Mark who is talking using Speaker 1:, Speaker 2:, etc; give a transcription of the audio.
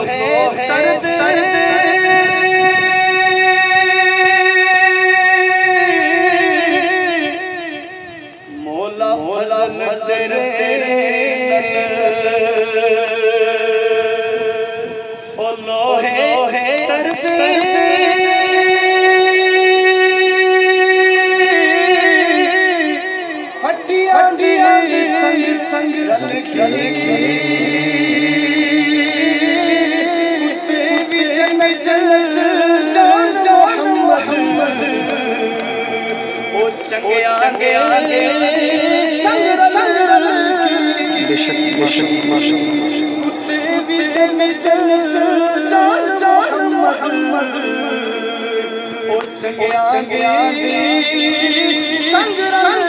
Speaker 1: है दर्द मौला मौला नजरे ओ लोहे दर्द फटिया दिया संग संग उते भी जन जन जान जो मोहम्मद ओ चंगे आगे आगे संग संग बेशक बेशक माशाअल्लाह उते भी जन जन जान जो मोहम्मद ओ चंगे आगे संग संग